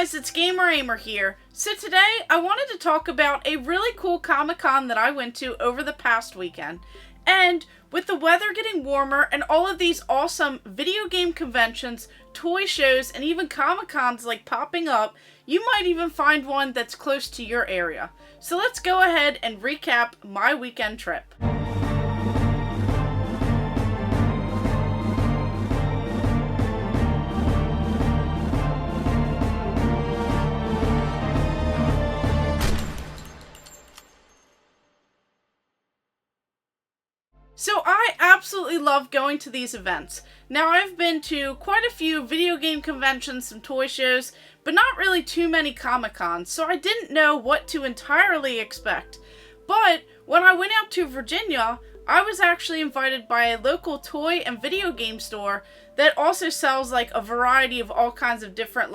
guys, it's Gamer Ahmer here. So today I wanted to talk about a really cool Comic-Con that I went to over the past weekend. And with the weather getting warmer and all of these awesome video game conventions, toy shows, and even Comic-Cons like popping up, you might even find one that's close to your area. So let's go ahead and recap my weekend trip. So I absolutely love going to these events. Now I've been to quite a few video game conventions and toy shows, but not really too many Comic-Cons, so I didn't know what to entirely expect. But when I went out to Virginia, I was actually invited by a local toy and video game store that also sells like a variety of all kinds of different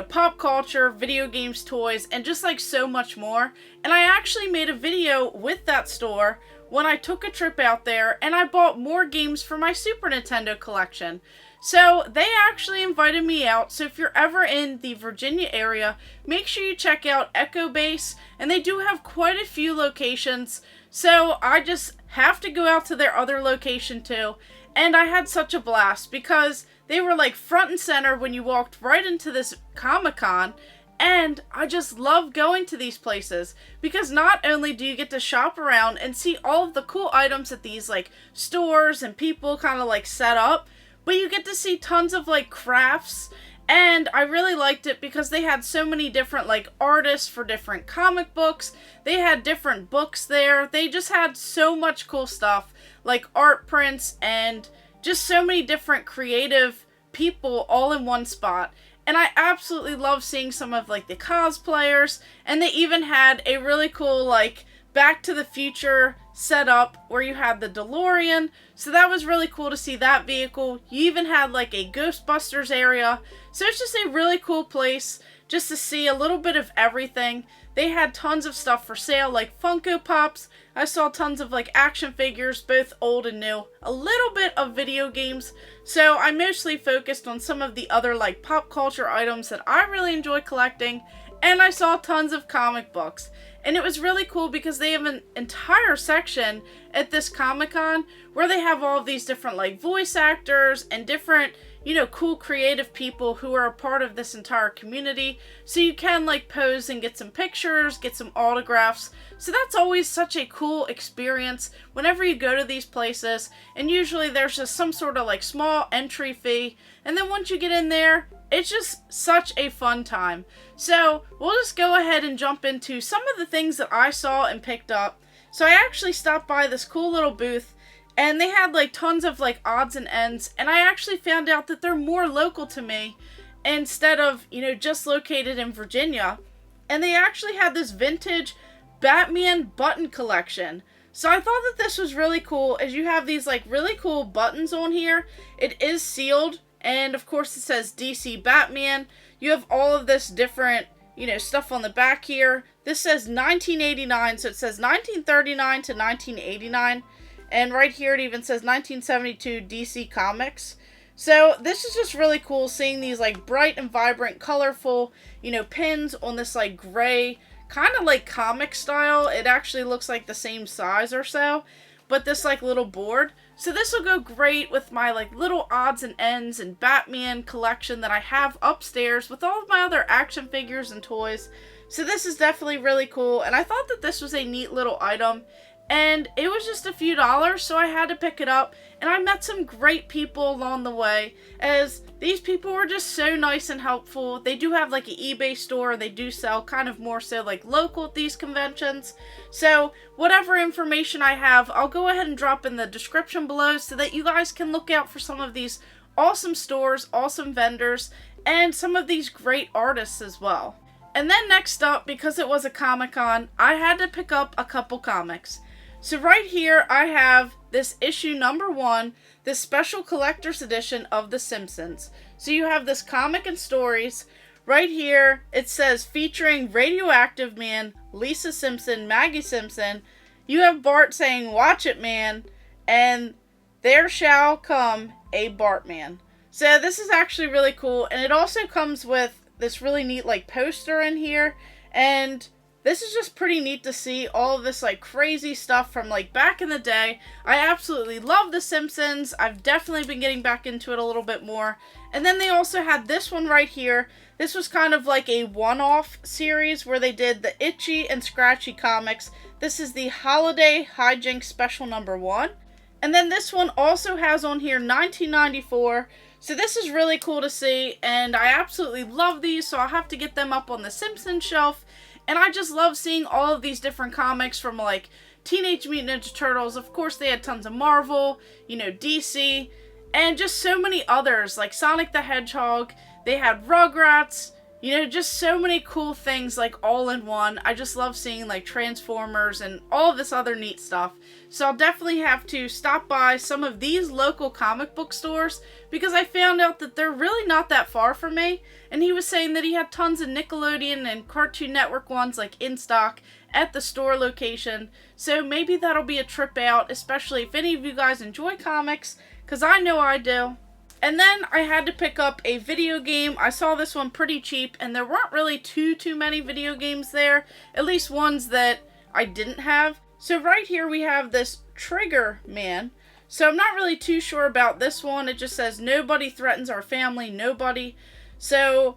pop culture, video games, toys, and just like so much more. And I actually made a video with that store when I took a trip out there and I bought more games for my Super Nintendo collection. So they actually invited me out, so if you're ever in the Virginia area, make sure you check out Echo Base, and they do have quite a few locations, so I just have to go out to their other location too. And I had such a blast because they were like front and center when you walked right into this Comic-Con. And I just love going to these places because not only do you get to shop around and see all of the cool items that these like stores and people kind of like set up, but you get to see tons of like crafts. And I really liked it because they had so many different like artists for different comic books. They had different books there. They just had so much cool stuff like art prints and just so many different creative people all in one spot. And I absolutely love seeing some of like the cosplayers, and they even had a really cool like Back to the Future setup where you had the DeLorean. So that was really cool to see that vehicle. You even had like a Ghostbusters area. So it's just a really cool place just to see a little bit of everything. They had tons of stuff for sale like Funko Pops. I saw tons of like action figures, both old and new. A little bit of video games. So I mostly focused on some of the other like pop culture items that I really enjoy collecting. And I saw tons of comic books. And it was really cool because they have an entire section at this Comic-Con where they have all of these different like voice actors and different, cool creative people who are a part of this entire community. So you can like pose and get some pictures, get some autographs. So that's always such a cool experience whenever you go to these places. And usually there's just some sort of like small entry fee. And then once you get in there, it's just such a fun time. So we'll just go ahead and jump into some of the things that I saw and picked up. So I actually stopped by this cool little booth, and they had like tons of like odds and ends, and I actually found out that they're more local to me instead of, just located in Virginia. And they actually had this vintage Batman button collection. So I thought that this was really cool, as you have these like really cool buttons on here. It is sealed, and of course it says DC Batman. You have all of this different, stuff on the back here. This says 1989, so it says 1939 to 1989. And right here it even says 1972 DC Comics. So this is just really cool seeing these like bright and vibrant, colorful, pins on this like gray, kind of like comic style. It actually looks like the same size or so, but this like little board. So this will go great with my like little odds and ends and Batman collection that I have upstairs with all of my other action figures and toys. So this is definitely really cool, and I thought that this was a neat little item. And it was just a few dollars, so I had to pick it up. And I met some great people along the way, as these people were just so nice and helpful. They do have like an eBay store. They do sell kind of more so like local at these conventions. So whatever information I have, I'll go ahead and drop in the description below so that you guys can look out for some of these awesome stores, awesome vendors, and some of these great artists as well. And then next up, because it was a Comic-Con, I had to pick up a couple comics. So right here, I have this issue number 1, this special collector's edition of The Simpsons. So you have this comic and stories. Right here, it says featuring Radioactive Man, Lisa Simpson, Maggie Simpson. You have Bart saying, "Watch it, man," and "There shall come a Bartman." So this is actually really cool, and it also comes with this really neat like poster in here, and this is just pretty neat to see all of this like crazy stuff from like back in the day. I absolutely love The Simpsons. I've definitely been getting back into it a little bit more. And then they also had this one right here. This was kind of like a one-off series where they did the Itchy and Scratchy comics. This is the Holiday Hijinks Special number 1. And then this one also has on here 1994. So this is really cool to see, and I absolutely love these, so I'll have to get them up on the Simpsons shelf. And I just love seeing all of these different comics from like Teenage Mutant Ninja Turtles. Of course, they had tons of Marvel, you know, DC, and just so many others like Sonic the Hedgehog. They had Rugrats, you know, just so many cool things like all in one. I just love seeing like Transformers and all of this other neat stuff. So I'll definitely have to stop by some of these local comic book stores because I found out that they're really not that far from me. And he was saying that he had tons of Nickelodeon and Cartoon Network ones like in stock at the store location. So maybe that'll be a trip out, especially if any of you guys enjoy comics, because I know I do. And then I had to pick up a video game. I saw this one pretty cheap, and there weren't really too many video games there, at least ones that I didn't have. So right here we have this Trigger Man. So I'm not really too sure about this one. It just says nobody threatens our family, nobody. So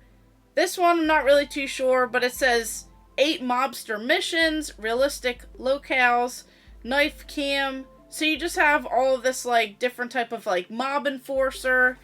this one I'm not really too sure, but it says 8 mobster missions, realistic locales, knife cam. So you just have all of this like different type of like mob enforcer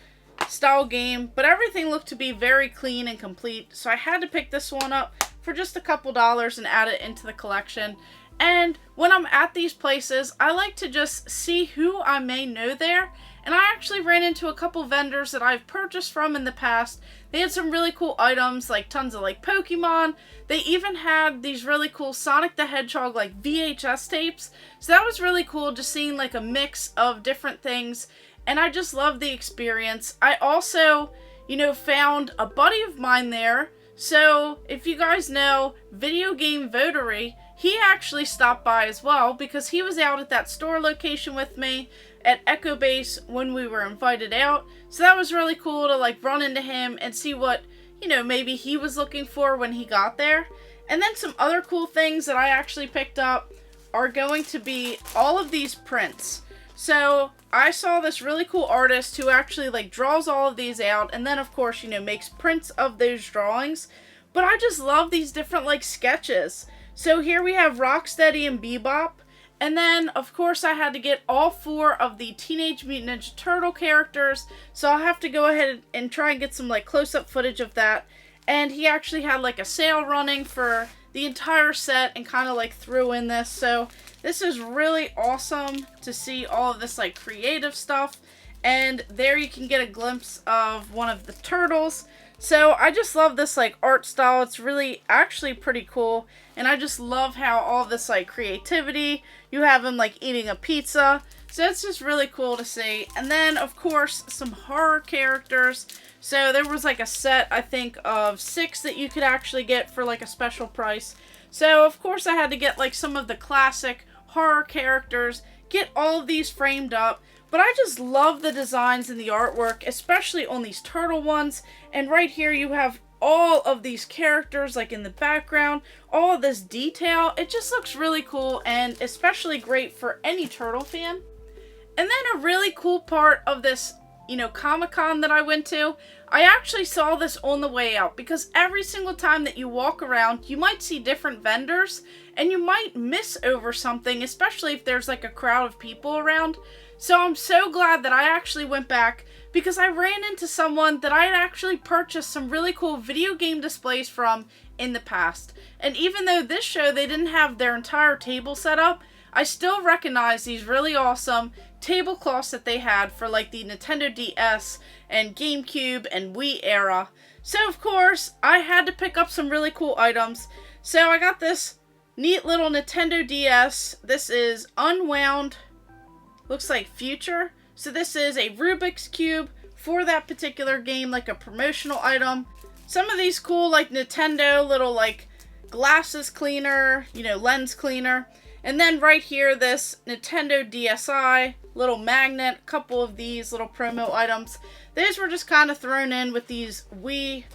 style game, but everything looked to be very clean and complete. So I had to pick this one up for just a couple dollars and add it into the collection. And when I'm at these places, I like to just see who I may know there. And I actually ran into a couple vendors that I've purchased from in the past. They had some really cool items, like tons of like Pokemon. They even had these really cool Sonic the Hedgehog like VHS tapes. So that was really cool, just seeing like a mix of different things. And I just love the experience. I also, you know, found a buddy of mine there. So if you guys know Video Game Votary, he actually stopped by as well because he was out at that store location with me at Echo Base when we were invited out. So that was really cool to like run into him and see what, you know, maybe he was looking for when he got there. And then some other cool things that I actually picked up are going to be all of these prints. So I saw this really cool artist who actually like draws all of these out and then of course, you know, makes prints of those drawings. But I just love these different like sketches. So here we have Rocksteady and Bebop. And then, of course, I had to get all 4 of the Teenage Mutant Ninja Turtle characters. So I'll have to go ahead and try and get some, like, close-up footage of that. And he actually had, like, a sale running for the entire set and kind of, like, threw in this. So this is really awesome to see all of this, like, creative stuff. And there you can get a glimpse of one of the turtles. So I just love this like art style. It's really actually pretty cool. And I just love how all this like creativity, you have him like eating a pizza. So it's just really cool to see. And then of course some horror characters. So there was like a set I think of 6 that you could actually get for like a special price. So of course I had to get like some of the classic horror characters, get all of these framed up. But I just love the designs and the artwork, especially on these turtle ones. And right here you have all of these characters like in the background, all of this detail. It just looks really cool and especially great for any turtle fan. And then a really cool part of this, you know, Comic-Con that I went to, I actually saw this on the way out because every single time that you walk around, you might see different vendors and you might miss over something, especially if there's like a crowd of people around. So I'm so glad that I actually went back because I ran into someone that I had actually purchased some really cool video game displays from in the past. And even though this show they didn't have their entire table set up, I still recognize these really awesome tablecloths that they had for like the Nintendo DS and GameCube and Wii era. So of course, I had to pick up some really cool items. So I got this neat little Nintendo DS. This is unwound. Looks like Future. So this is a Rubik's Cube for that particular game, like a promotional item. Some of these cool like Nintendo little like glasses cleaner, you know, lens cleaner. And then right here, this Nintendo DSi, little magnet, couple of these little promo items. These were just kind of thrown in with these Wii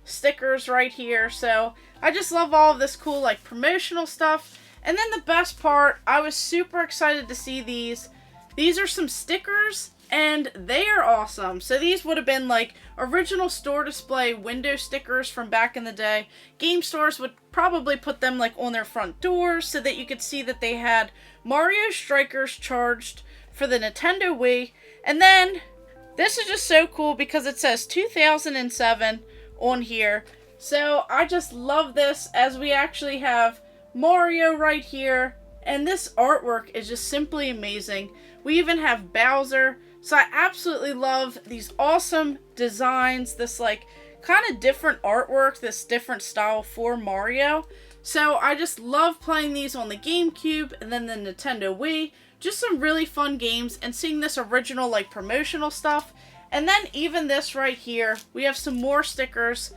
stickers right here. So I just love all of this cool like promotional stuff. And then the best part, I was super excited to see these. These are some stickers, and they are awesome. So these would have been like original store display window stickers from back in the day. Game stores would probably put them like on their front doors so that you could see that they had Mario Strikers charged for the Nintendo Wii. And then this is just so cool because it says 2007 on here. So I just love this, as we actually have Mario right here, and this artwork is just simply amazing. We even have Bowser, so I absolutely love these awesome designs, this like kind of different artwork, this different style for Mario. So I just love playing these on the GameCube and then the Nintendo Wii. Just some really fun games, and seeing this original like promotional stuff. And then even this right here, we have some more stickers.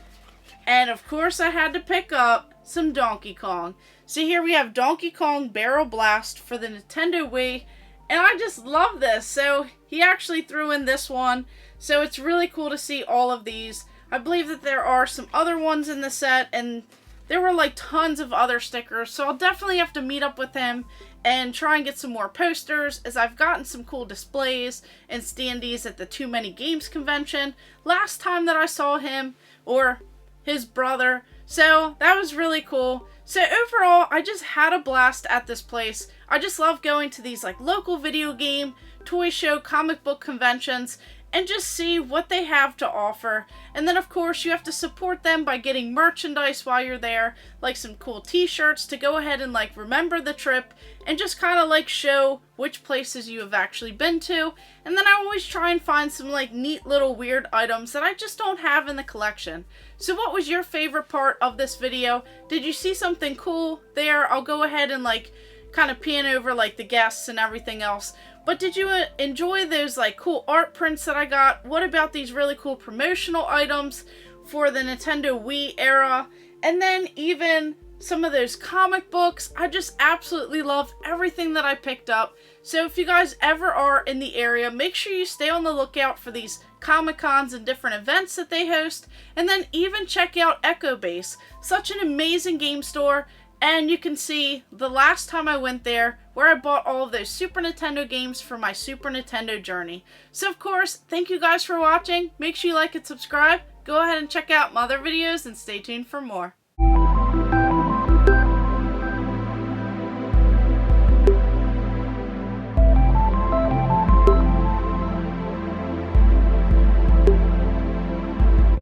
And of course I had to pick up some Donkey Kong. So here we have Donkey Kong Barrel Blast for the Nintendo Wii. And I just love this. So he actually threw in this one. So it's really cool to see all of these. I believe that there are some other ones in the set, and there were like tons of other stickers. So I'll definitely have to meet up with him and try and get some more posters, as I've gotten some cool displays and standees at the Too Many Games convention last time that I saw him, or his brother. So that was really cool. So overall, I just had a blast at this place. I just love going to these like local video game, toy show, comic book conventions, and just see what they have to offer. And then of course you have to support them by getting merchandise while you're there, like some cool t-shirts to go ahead and like remember the trip, and just kind of like show which places you have actually been to. And then I always try and find some like neat little weird items that I just don't have in the collection. So what was your favorite part of this video? Did you see something cool there? I'll go ahead and like kind of pan over like the guests and everything else. But did you enjoy those like cool art prints that I got? What about these really cool promotional items for the Nintendo Wii era? And then even some of those comic books. I just absolutely love everything that I picked up. So if you guys ever are in the area, make sure you stay on the lookout for these Comic-Cons and different events that they host. And then even check out Echo Base. Such an amazing game store. And you can see the last time I went there, where I bought all of those Super Nintendo games for my Super Nintendo journey. So of course, thank you guys for watching. Make sure you like and subscribe. Go ahead and check out my other videos and stay tuned for more.